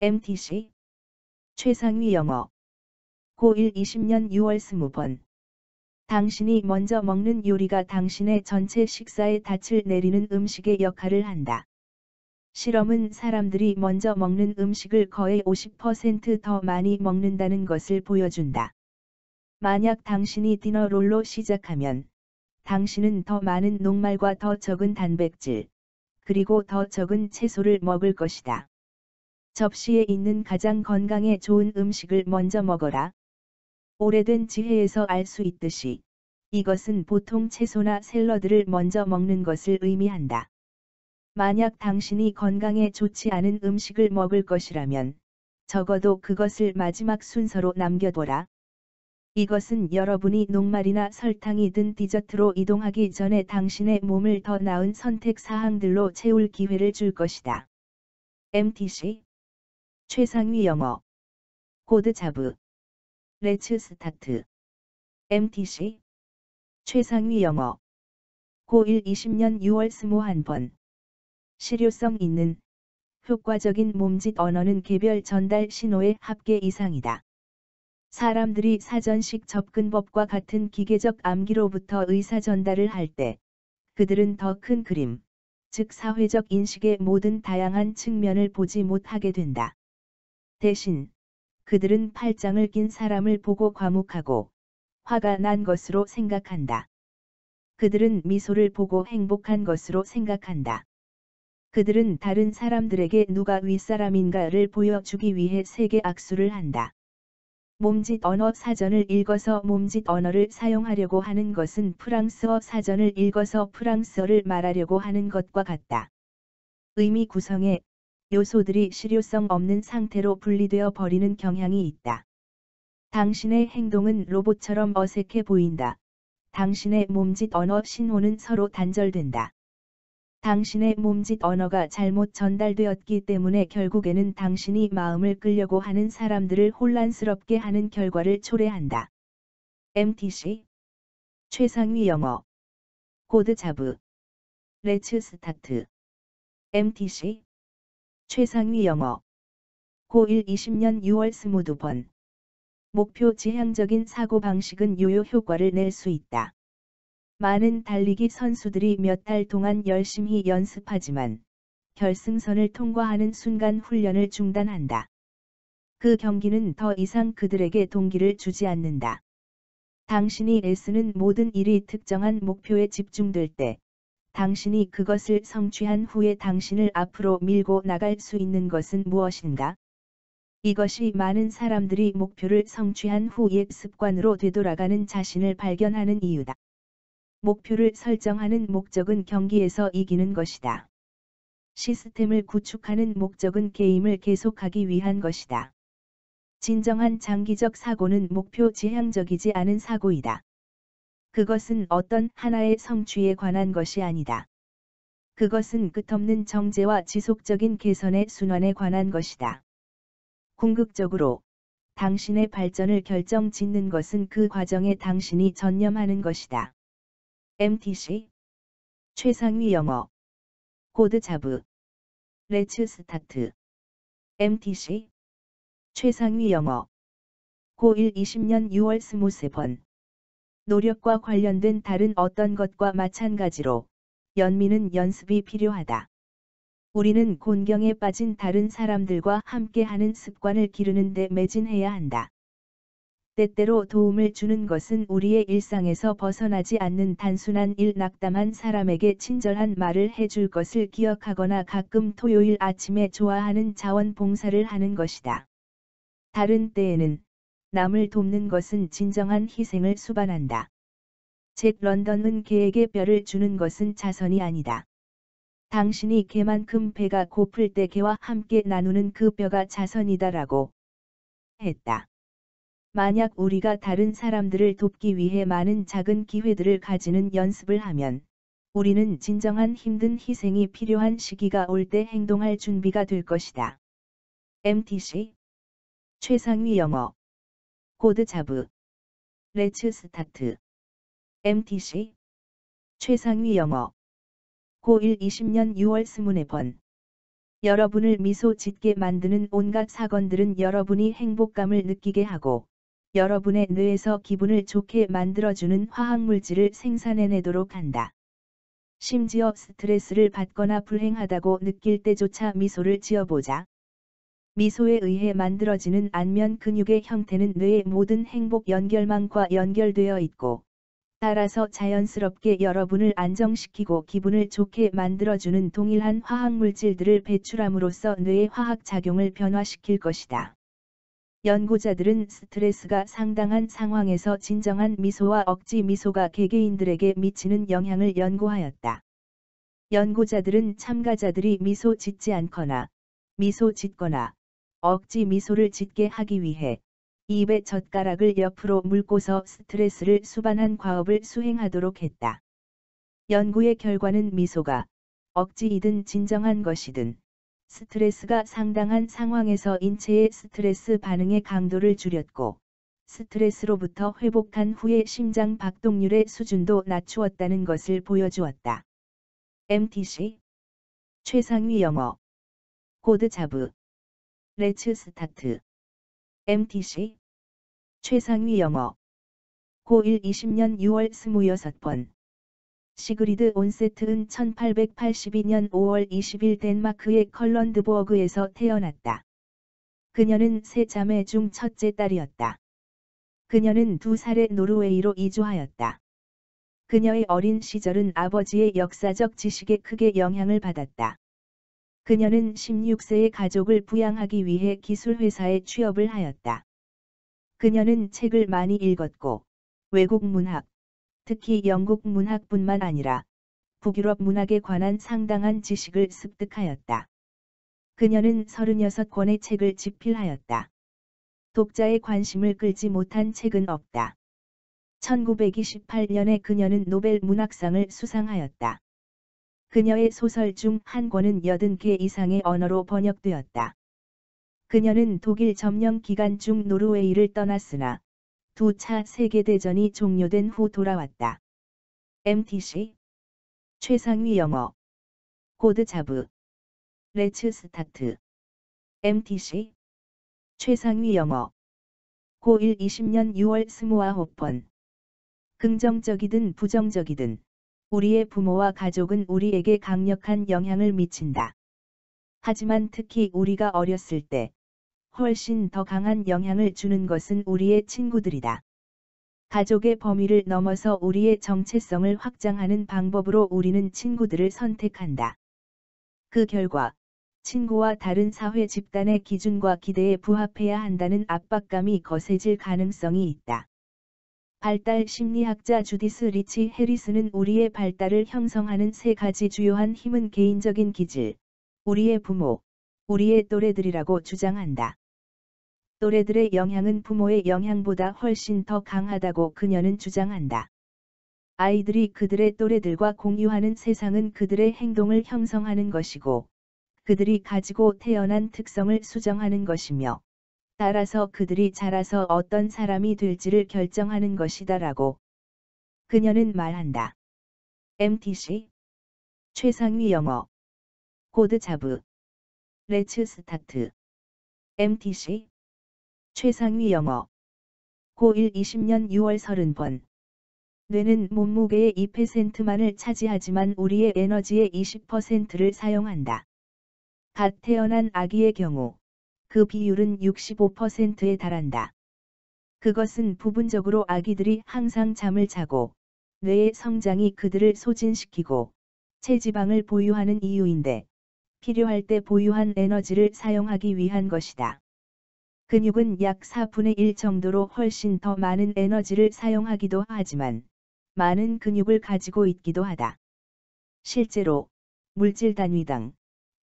MTC 최상위 영어 고1 20년 6월 20번 당신이 먼저 먹는 요리가 당신의 전체 식사에 닻을 내리는 음식의 역할을 한다. 실험은 사람들이 먼저 먹는 음식을 거의 50% 더 많이 먹는다는 것을 보여준다. 만약 당신이 디너롤로 시작하면 당신은 더 많은 녹말과 더 적은 단백질, 그리고 더 적은 채소를 먹을 것이다. 접시에 있는 가장 건강에 좋은 음식을 먼저 먹어라. 오래된 지혜에서 알 수 있듯이 이것은 보통 채소나 샐러드를 먼저 먹는 것을 의미한다. 만약 당신이 건강에 좋지 않은 음식을 먹을 것이라면 적어도 그것을 마지막 순서로 남겨둬라. 이것은 여러분이 녹말이나 설탕이 든 디저트로 이동하기 전에 당신의 몸을 더 나은 선택 사항들로 채울 기회를 줄 것이다. MTC 최상위 영어 코드 자브 레츠 스타트 MTC 최상위 영어 고1 20년 6월 21번 실효성 있는 효과적인 몸짓 언어는 개별 전달 신호의 합계 이상이다. 사람들이 사전식 접근법과 같은 기계적 암기로부터 의사 전달을 할 때 그들은 더 큰 그림, 즉 사회적 인식의 모든 다양한 측면을 보지 못하게 된다. 대신 그들은 팔짱을 낀 사람을 보고 과묵하고 화가 난 것으로 생각한다. 그들은 미소를 보고 행복한 것으로 생각한다. 그들은 다른 사람들에게 누가 윗사람인가를 보여주기 위해 세게 악수를 한다. 몸짓 언어 사전을 읽어서 몸짓 언어를 사용하려고 하는 것은 프랑스어 사전을 읽어서 프랑스어를 말하려고 하는 것과 같다. 의미 구성에 요소들이 실효성 없는 상태로 분리되어 버리는 경향이 있다. 당신의 행동은 로봇처럼 어색해 보인다. 당신의 몸짓 언어 신호는 서로 단절된다. 당신의 몸짓 언어가 잘못 전달되었기 때문에 결국에는 당신이 마음을 끌려고 하는 사람들을 혼란스럽게 하는 결과를 초래한다. MTC 최상위 영어 코드 자브 레츠 스타트 MTC 최상위 영어 고1 20년 6월 22번 목표 지향적인 사고방식은 요요 효과를 낼 수 있다. 많은 달리기 선수들이 몇 달 동안 열심히 연습하지만 결승선을 통과하는 순간 훈련을 중단한다. 그 경기는 더 이상 그들에게 동기를 주지 않는다. 당신이 애쓰는 모든 일이 특정한 목표에 집중될 때 당신이 그것을 성취한 후에 당신을 앞으로 밀고 나갈 수 있는 것은 무엇인가? 이것이 많은 사람들이 목표를 성취한 후 옛 습관으로 되돌아가는 자신을 발견하는 이유다. 목표를 설정하는 목적은 경기에서 이기는 것이다. 시스템을 구축하는 목적은 게임을 계속하기 위한 것이다. 진정한 장기적 사고는 목표 지향적이지 않은 사고이다. 그것은 어떤 하나의 성취에 관한 것이 아니다. 그것은 끝없는 정제와 지속적인 개선의 순환에 관한 것이다. 궁극적으로, 당신의 발전을 결정짓는 것은 그 과정에 당신이 전념하는 것이다. MTC 최상위 영어 코드 자브 레츠 스타트 MTC 최상위 영어 고1 20년 6월 23번 노력과 관련된 다른 어떤 것과 마찬가지로 연민은 연습이 필요하다. 우리는 곤경에 빠진 다른 사람들과 함께하는 습관을 기르는 데 매진해야 한다. 때때로 도움을 주는 것은 우리의 일상에서 벗어나지 않는 단순한 일 낙담한 사람에게 친절한 말을 해줄 것을 기억하거나 가끔 토요일 아침에 좋아하는 자원봉사를 하는 것이다. 다른 때에는 남을 돕는 것은 진정한 희생을 수반한다. 잭 런던은 개에게 뼈를 주는 것은 자선이 아니다. 당신이 개만큼 배가 고플 때 개와 함께 나누는 그 뼈가 자선이다라고 했다. 만약 우리가 다른 사람들을 돕기 위해 많은 작은 기회들을 가지는 연습을 하면 우리는 진정한 힘든 희생이 필요한 시기가 올 때 행동할 준비가 될 것이다. MTC 최상위 영어 코드 자브 레츠 스타트 MTC 최상위 영어 고1 20년 6월 24번 여러분을 미소 짓게 만드는 온갖 사건들은 여러분이 행복감을 느끼게 하고 여러분의 뇌에서 기분을 좋게 만들어주는 화학물질을 생산해내도록 한다. 심지어 스트레스를 받거나 불행하다고 느낄 때조차 미소를 지어보자. 미소에 의해 만들어지는 안면 근육의 형태는 뇌의 모든 행복 연결망과 연결되어 있고, 따라서 자연스럽게 여러분을 안정시키고 기분을 좋게 만들어주는 동일한 화학물질들을 배출함으로써 뇌의 화학작용을 변화시킬 것이다. 연구자들은 스트레스가 상당한 상황에서 진정한 미소와 억지 미소가 개개인들에게 미치는 영향을 연구하였다. 연구자들은 참가자들이 미소 짓지 않거나, 미소 짓거나, 억지 미소를 짓게 하기 위해 입에 젓가락을 옆으로 물고서 스트레스를 수반한 과업을 수행하도록 했다. 연구의 결과는 미소가 억지이든 진정한 것이든 스트레스가 상당한 상황에서 인체의 스트레스 반응의 강도를 줄였고 스트레스로부터 회복한 후의 심장 박동률의 수준도 낮추었다는 것을 보여주었다. MTC 최상위 영어 코드 자브 레츠 스타트 MTC 최상위 영어 고1 20년 6월 26번 시그리드 온세트은 1882년 5월 20일 덴마크의 컬런드보어그에서 태어났다. 그녀는 세 자매 중 첫째 딸이었다. 그녀는 2살에 노르웨이로 이주하였다. 그녀의 어린 시절은 아버지의 역사적 지식에 크게 영향을 받았다. 그녀는 16세의 가족을 부양하기 위해 기술회사에 취업을 하였다. 그녀는 책을 많이 읽었고 외국 문학, 특히 영국 문학뿐만 아니라 북유럽 문학에 관한 상당한 지식을 습득하였다. 그녀는 36권의 책을 집필하였다. 독자의 관심을 끌지 못한 책은 없다. 1928년에 그녀는 노벨 문학상을 수상하였다. 그녀의 소설 중 한 권은 80개 이상의 언어로 번역되었다. 그녀는 독일 점령 기간 중 노르웨이를 떠났으나 2차 세계대전이 종료된 후 돌아왔다. MTC 최상위 영어 코드 자브 레츠 스타트 MTC 최상위 영어 고1 20년 6월 29번 긍정적이든 부정적이든 우리의 부모와 가족은 우리에게 강력한 영향을 미친다. 하지만 특히 우리가 어렸을 때 훨씬 더 강한 영향을 주는 것은 우리의 친구들이다. 가족의 범위를 넘어서 우리의 정체성을 확장하는 방법으로 우리는 친구들을 선택한다. 그 결과 친구와 다른 사회 집단의 기준과 기대에 부합해야 한다는 압박감이 거세질 가능성이 있다. 발달 심리학자 주디스 리치 해리스는 우리의 발달을 형성하는 세 가지 주요한 힘은 개인적인 기질, 우리의 부모, 우리의 또래들이라고 주장한다. 또래들의 영향은 부모의 영향보다 훨씬 더 강하다고 그녀는 주장한다. 아이들이 그들의 또래들과 공유하는 세상은 그들의 행동을 형성하는 것이고, 그들이 가지고 태어난 특성을 수정하는 것이며, 따라서 그들이 자라서 어떤 사람이 될지를 결정하는 것이다라고 그녀는 말한다. MTC 최상위 영어 코드 자브 레츠 스타트 MTC 최상위 영어 고1 20년 6월 30번 뇌는 몸무게의 2%만을 차지하지만 우리의 에너지의 20%를 사용한다. 갓 태어난 아기의 경우 그 비율은 65%에 달한다. 그것은 부분적으로 아기들이 항상 잠을 자고 뇌의 성장이 그들을 소진시키고 체지방을 보유하는 이유인데 필요할 때 보유한 에너지를 사용하기 위한 것이다. 근육은 약 4분의 1 정도로 훨씬 더 많은 에너지를 사용하기도 하지만 많은 근육을 가지고 있기도 하다. 실제로 물질 단위당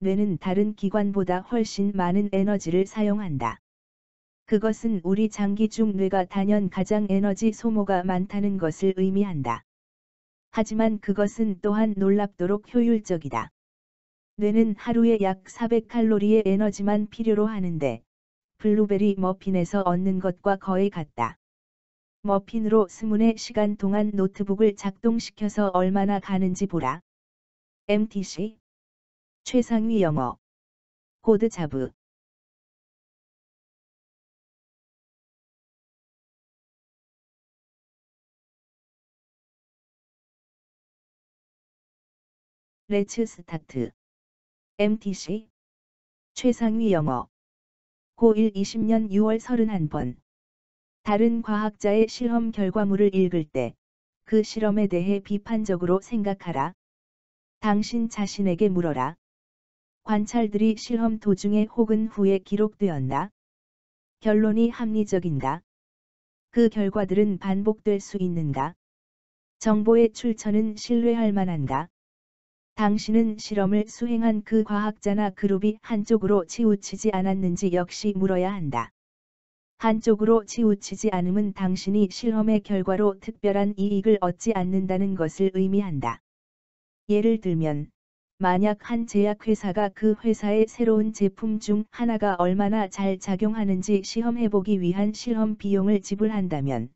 뇌는 다른 기관보다 훨씬 많은 에너지를 사용한다. 그것은 우리 장기 중 뇌가 단연 가장 에너지 소모가 많다는 것을 의미한다. 하지만 그것은 또한 놀랍도록 효율적이다. 뇌는 하루에 약 400칼로리의 에너지만 필요로 하는데 블루베리 머핀에서 얻는 것과 거의 같다. 머핀으로 20시간 동안 노트북을 작동시켜서 얼마나 가는지 보라. MTC 최상위 영어 코드 자브. 레츠 스타트. MTC. 최상위 영어. 고1 20년 6월 31번. 다른 과학자의 실험 결과물을 읽을 때 그 실험에 대해 비판적으로 생각하라. 당신 자신에게 물어라. 관찰들이 실험 도중에 혹은 후에 기록되었나? 결론이 합리적인가? 그 결과들은 반복될 수 있는가? 정보의 출처는 신뢰할 만한가? 당신은 실험을 수행한 그 과학자나 그룹이 한쪽으로 치우치지 않았는지 역시 물어야 한다. 한쪽으로 치우치지 않음은 당신이 실험의 결과로 특별한 이익을 얻지 않는다는 것을 의미한다. 예를 들면, 만약 한 제약회사가 그 회사의 새로운 제품 중 하나가 얼마나 잘 작용하는지 시험해보기 위한 실험 비용을 지불한다면,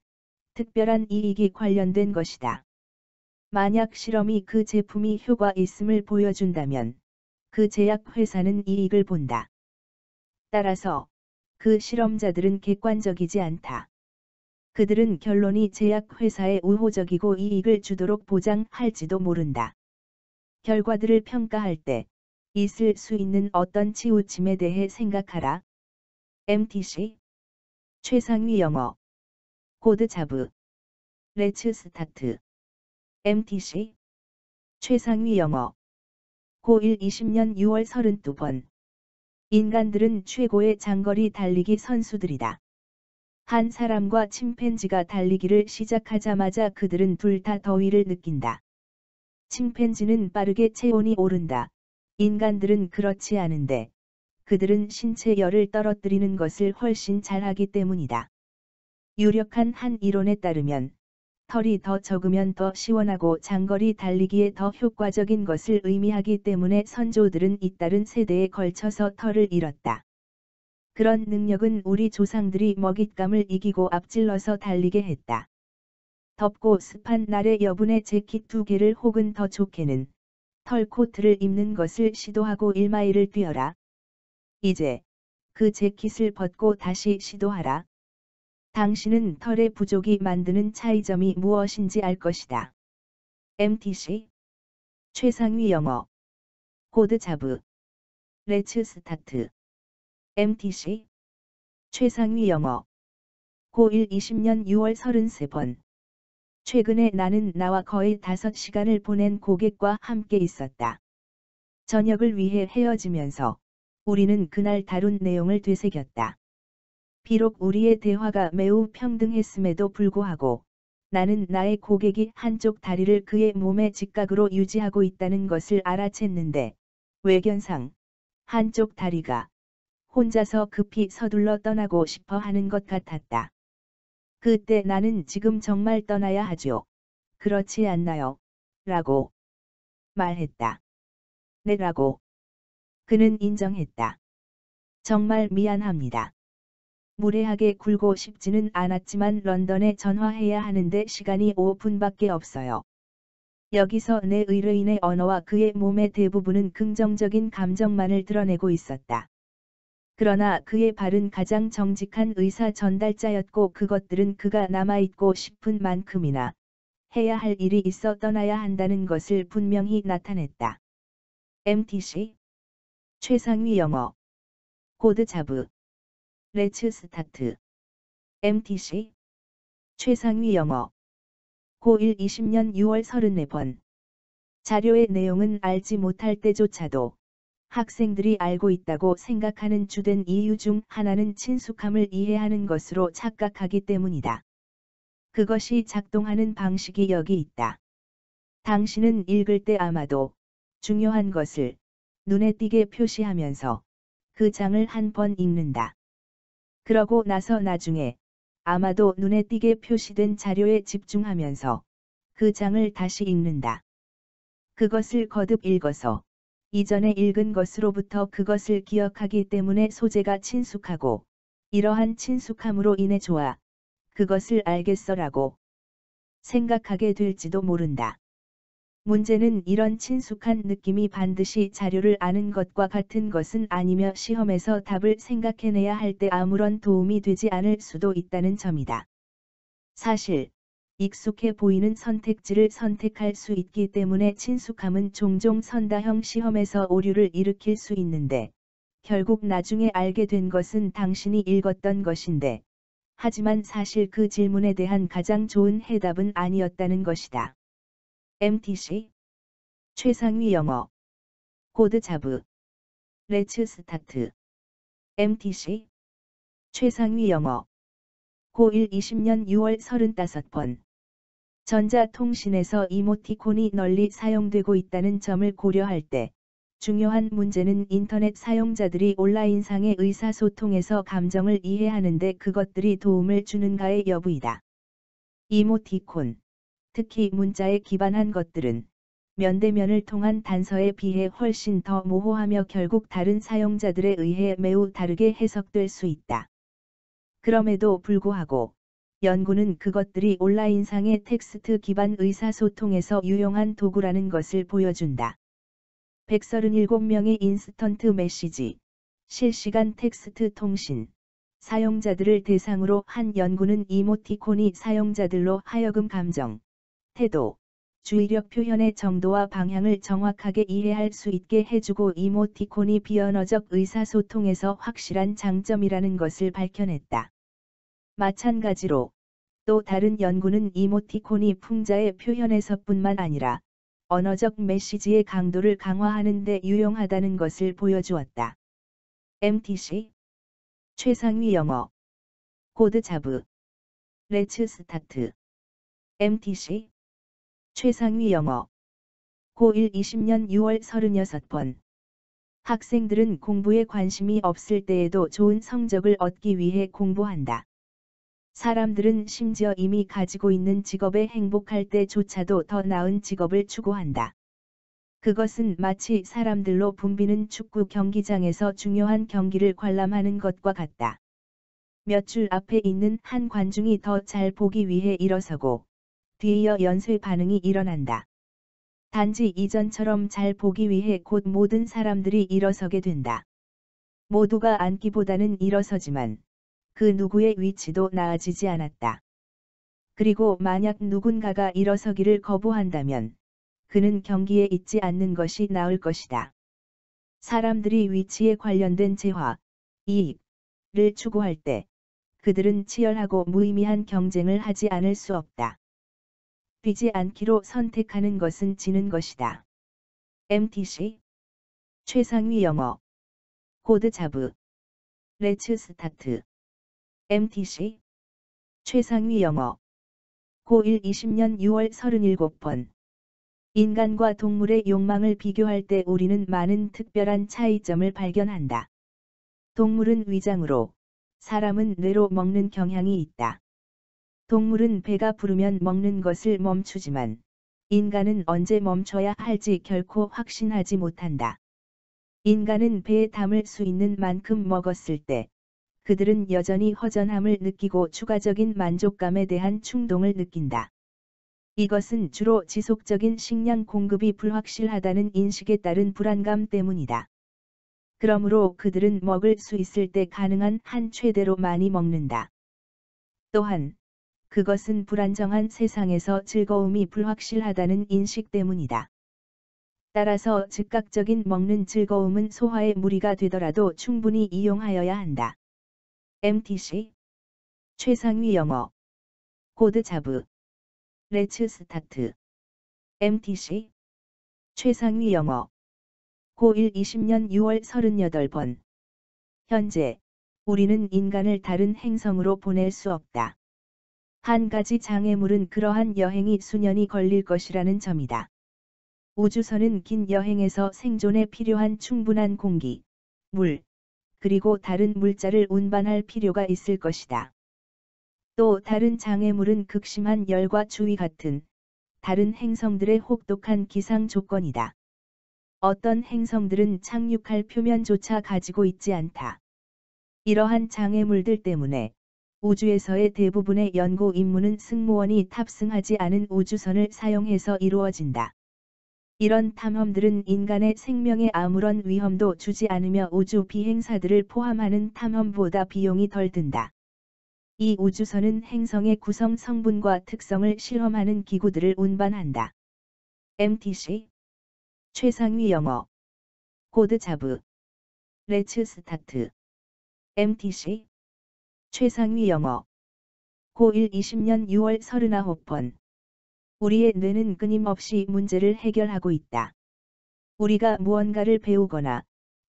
특별한 이익이 관련된 것이다. 만약 실험이 그 제품이 효과 있음을 보여준다면, 그 제약회사는 이익을 본다. 따라서, 그 실험자들은 객관적이지 않다. 그들은 결론이 제약회사에 우호적이고 이익을 주도록 보장할지도 모른다. 결과들을 평가할 때 있을 수 있는 어떤 치우침에 대해 생각하라. MTC. 최상위 영어. 코드 자브. 레츠 스타트. MTC. 최상위 영어. 고1 20년 6월 32번. 인간들은 최고의 장거리 달리기 선수들이다. 한 사람과 침팬지가 달리기를 시작하자마자 그들은 둘 다 더위를 느낀다. 침팬지는 빠르게 체온이 오른다. 인간들은 그렇지 않은데, 그들은 신체 열을 떨어뜨리는 것을 훨씬 잘하기 때문이다. 유력한 한 이론에 따르면, 털이 더 적으면 더 시원하고 장거리 달리기에 더 효과적인 것을 의미하기 때문에 선조들은 잇따른 세대에 걸쳐서 털을 잃었다. 그런 능력은 우리 조상들이 먹잇감을 이기고 앞질러서 달리게 했다. 덥고 습한 날에 여분의 재킷 2개를 혹은 더 좋게는 털 코트를 입는 것을 시도하고 1마일을 뛰어라. 이제 그 재킷을 벗고 다시 시도하라. 당신은 털의 부족이 만드는 차이점이 무엇인지 알 것이다. MTC. 최상위 영어. 코드 자브. 레츠 스타트. MTC. 최상위 영어. 고1 20년 6월 33번. 최근에 나는 나와 거의 5시간을 보낸 고객과 함께 있었다. 저녁을 위해 헤어지면서 우리는 그날 다룬 내용을 되새겼다. 비록 우리의 대화가 매우 평등했음에도 불구하고 나는 나의 고객이 한쪽 다리를 그의 몸의 직각으로 유지하고 있다는 것을 알아챘는데, 외견상 한쪽 다리가 혼자서 급히 서둘러 떠나고 싶어 하는 것 같았다. 그때 나는 지금 정말 떠나야 하죠. 그렇지 않나요? 라고 말했다. 네 라고. 그는 인정했다. 정말 미안합니다. 무례하게 굴고 싶지는 않았지만 런던에 전화해야 하는데 시간이 5분밖에 없어요. 여기서 내 의뢰인의 언어와 그의 몸의 대부분은 긍정적인 감정만을 드러내고 있었다. 그러나 그의 발은 가장 정직한 의사 전달자였고 그것들은 그가 남아있고 싶은 만큼이나 해야 할 일이 있어 떠나야 한다는 것을 분명히 나타냈다. MTC. 최상위 영어. 코드 자브. 레츠 스타트. MTC. 최상위 영어. 고1 20년 6월 34번. 자료의 내용은 알지 못할 때조차도 학생들이 알고 있다고 생각하는 주된 이유 중 하나는 친숙함을 이해하는 것으로 착각하기 때문이다. 그것이 작동하는 방식이 여기 있다. 당신은 읽을 때 아마도 중요한 것을 눈에 띄게 표시하면서 그 장을 한 번 읽는다. 그러고 나서 나중에 아마도 눈에 띄게 표시된 자료에 집중하면서 그 장을 다시 읽는다. 그것을 거듭 읽어서 이전에 읽은 것으로부터 그것을 기억하기 때문에 소재가 친숙하고, 이러한 친숙함으로 인해 좋아, 그것을 알겠어라고 생각하게 될지도 모른다. 문제는 이런 친숙한 느낌이 반드시 자료를 아는 것과 같은 것은 아니며 시험에서 답을 생각해내야 할 때 아무런 도움이 되지 않을 수도 있다는 점이다. 사실, 익숙해 보이는 선택지를 선택할 수 있기 때문에 친숙함은 종종 선다형 시험에서 오류를 일으킬 수 있는데, 결국 나중에 알게 된 것은 당신이 읽었던 것인데, 하지만 사실 그 질문에 대한 가장 좋은 해답은 아니었다는 것이다. MTC 최상위 영어 코드 자브 레츠 스타트 MTC 최상위 영어 고1 20년 6월 35번 전자통신에서 이모티콘이 널리 사용되고 있다는 점을 고려할 때 중요한 문제는 인터넷 사용자들이 온라인상의 의사소통에서 감정을 이해하는 데 그것들이 도움을 주는가의 여부이다. 이모티콘, 특히 문자에 기반한 것들은 면대면을 통한 단서에 비해 훨씬 더 모호하며 결국 다른 사용자들에 의해 매우 다르게 해석될 수 있다. 그럼에도 불구하고 연구는 그것들이 온라인상의 텍스트 기반 의사소통에서 유용한 도구라는 것을 보여준다. 137명의 인스턴트 메시지, 실시간 텍스트 통신, 사용자들을 대상으로 한 연구는 이모티콘이 사용자들로 하여금 감정, 태도, 주의력 표현의 정도와 방향을 정확하게 이해할 수 있게 해주고 이모티콘이 비언어적 의사소통에서 확실한 장점이라는 것을 밝혀냈다. 마찬가지로 또 다른 연구는 이모티콘이 풍자의 표현에서뿐만 아니라 언어적 메시지의 강도를 강화하는 데 유용하다는 것을 보여주었다. MTC 최상위 영어 코드 자브 레츠 스타트 MTC 최상위 영어 고1 20년 6월 36번 학생들은 공부에 관심이 없을 때에도 좋은 성적을 얻기 위해 공부한다. 사람들은 심지어 이미 가지고 있는 직업에 행복할 때조차도 더 나은 직업을 추구한다. 그것은 마치 사람들로 붐비는 축구 경기장에서 중요한 경기를 관람하는 것과 같다. 몇 줄 앞에 있는 한 관중이 더 잘 보기 위해 일어서고 뒤이어 연쇄 반응이 일어난다. 단지 이전처럼 잘 보기 위해 곧 모든 사람들이 일어서게 된다. 모두가 앉기보다는 일어서지만 그 누구의 위치도 나아지지 않았다. 그리고 만약 누군가가 일어서기를 거부한다면 그는 경기에 있지 않는 것이 나을 것이다. 사람들이 위치에 관련된 재화, 이익을 추구할 때 그들은 치열하고 무의미한 경쟁을 하지 않을 수 없다. 뛰지 않기로 선택하는 것은 지는 것이다. MTC 최상위 영어 코드 자브 레츠 스타트 MTC 최상위 영어 고1 20년 6월 37번 인간과 동물의 욕망을 비교할 때 우리는 많은 특별한 차이점을 발견한다. 동물은 위장으로, 사람은 뇌로 먹는 경향이 있다. 동물은 배가 부르면 먹는 것을 멈추지만 인간은 언제 멈춰야 할지 결코 확신하지 못한다. 인간은 배에 담을 수 있는 만큼 먹었을 때 그들은 여전히 허전함을 느끼고 추가적인 만족감에 대한 충동을 느낀다. 이것은 주로 지속적인 식량 공급이 불확실하다는 인식에 따른 불안감 때문이다. 그러므로 그들은 먹을 수 있을 때 가능한 한 최대로 많이 먹는다. 또한 그것은 불안정한 세상에서 즐거움이 불확실하다는 인식 때문이다. 따라서 즉각적인 먹는 즐거움은 소화에 무리가 되더라도 충분히 이용하여야 한다. MTC 최상위 영어 코드 자브 레츠 스타트 MTC 최상위 영어 고1 20년 6월 38번 현재 우리는 인간을 다른 행성으로 보낼 수 없다. 한 가지 장애물은 그러한 여행이 수년이 걸릴 것이라는 점이다. 우주선은 긴 여행에서 생존에 필요한 충분한 공기, 물, 그리고 다른 물자를 운반할 필요가 있을 것이다. 또 다른 장애물은 극심한 열과 추위 같은 다른 행성들의 혹독한 기상 조건이다. 어떤 행성들은 착륙할 표면조차 가지고 있지 않다. 이러한 장애물들 때문에 우주에서의 대부분의 연구 임무는 승무원이 탑승하지 않은 우주선을 사용해서 이루어진다. 이런 탐험들은 인간의 생명에 아무런 위험도 주지 않으며 우주 비행사들을 포함하는 탐험보다 비용이 덜 든다. 이 우주선은 행성의 구성 성분과 특성을 실험하는 기구들을 운반한다. MTC 최상위 영어 코드 자브 레츠 스타트 MTC 최상위 영어 고1 20년 6월 39번 우리의 뇌는 끊임없이 문제를 해결하고 있다. 우리가 무언가를 배우거나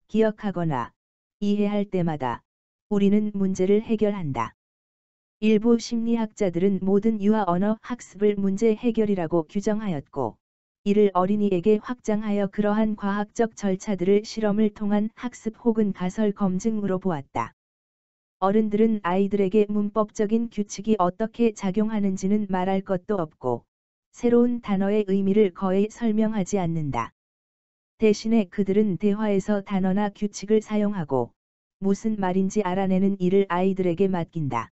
기억하거나 이해할 때마다 우리는 문제를 해결한다. 일부 심리학자들은 모든 유아 언어 학습을 문제 해결이라고 규정하였고, 이를 어린이에게 확장하여 그러한 과학적 절차들을 실험을 통한 학습 혹은 가설 검증으로 보았다. 어른들은 아이들에게 문법적인 규칙이 어떻게 작용하는지는 말할 것도 없고, 새로운 단어의 의미를 거의 설명하지 않는다. 대신에 그들은 대화에서 단어나 규칙을 사용하고, 무슨 말인지 알아내는 일을 아이들에게 맡긴다.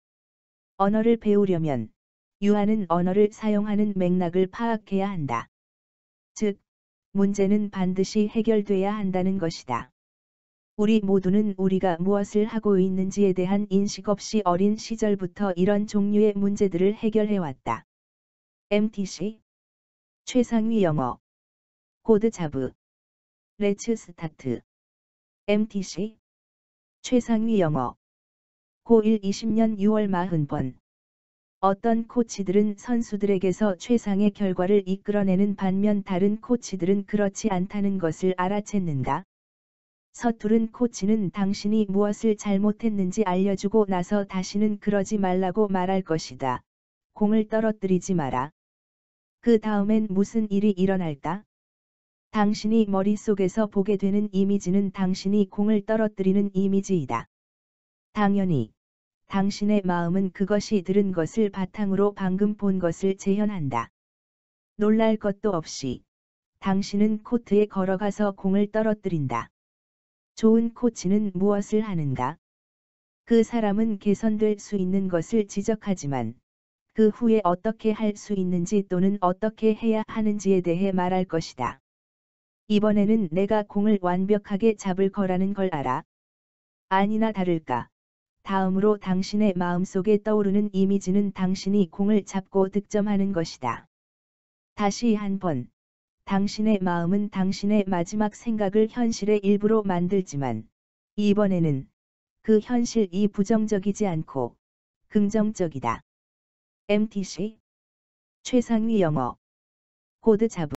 언어를 배우려면 유아는 언어를 사용하는 맥락을 파악해야 한다. 즉, 문제는 반드시 해결돼야 한다는 것이다. 우리 모두는 우리가 무엇을 하고 있는지에 대한 인식 없이 어린 시절부터 이런 종류의 문제들을 해결해왔다. MTC 최상위 영어 코드 자브 레츠 스타트 MTC 최상위 영어 고1 20년 6월 40번 어떤 코치들은 선수들에게서 최상의 결과를 이끌어내는 반면 다른 코치들은 그렇지 않다는 것을 알아챘는가? 서투른 코치는 당신이 무엇을 잘못했는지 알려주고 나서 다시는 그러지 말라고 말할 것이다. 공을 떨어뜨리지 마라. 그 다음엔 무슨 일이 일어날까? 당신이 머릿속에서 보게 되는 이미지는 당신이 공을 떨어뜨리는 이미지이다. 당연히 당신의 마음은 그것이 들은 것을 바탕으로 방금 본 것을 재현한다. 놀랄 것도 없이 당신은 코트에 걸어가서 공을 떨어뜨린다. 좋은 코치는 무엇을 하는가? 그 사람은 개선될 수 있는 것을 지적하지만 그 후에 어떻게 할 수 있는지 또는 어떻게 해야 하는지에 대해 말할 것이다. 이번에는 내가 공을 완벽하게 잡을 거라는 걸 알아. 아니나 다를까. 다음으로 당신의 마음속에 떠오르는 이미지는 당신이 공을 잡고 득점하는 것이다. 다시 한번, 당신의 마음은 당신의 마지막 생각을 현실의 일부로 만들지만, 이번에는 그 현실이 부정적이지 않고 긍정적이다. MTC 최상위 영어 코드 자브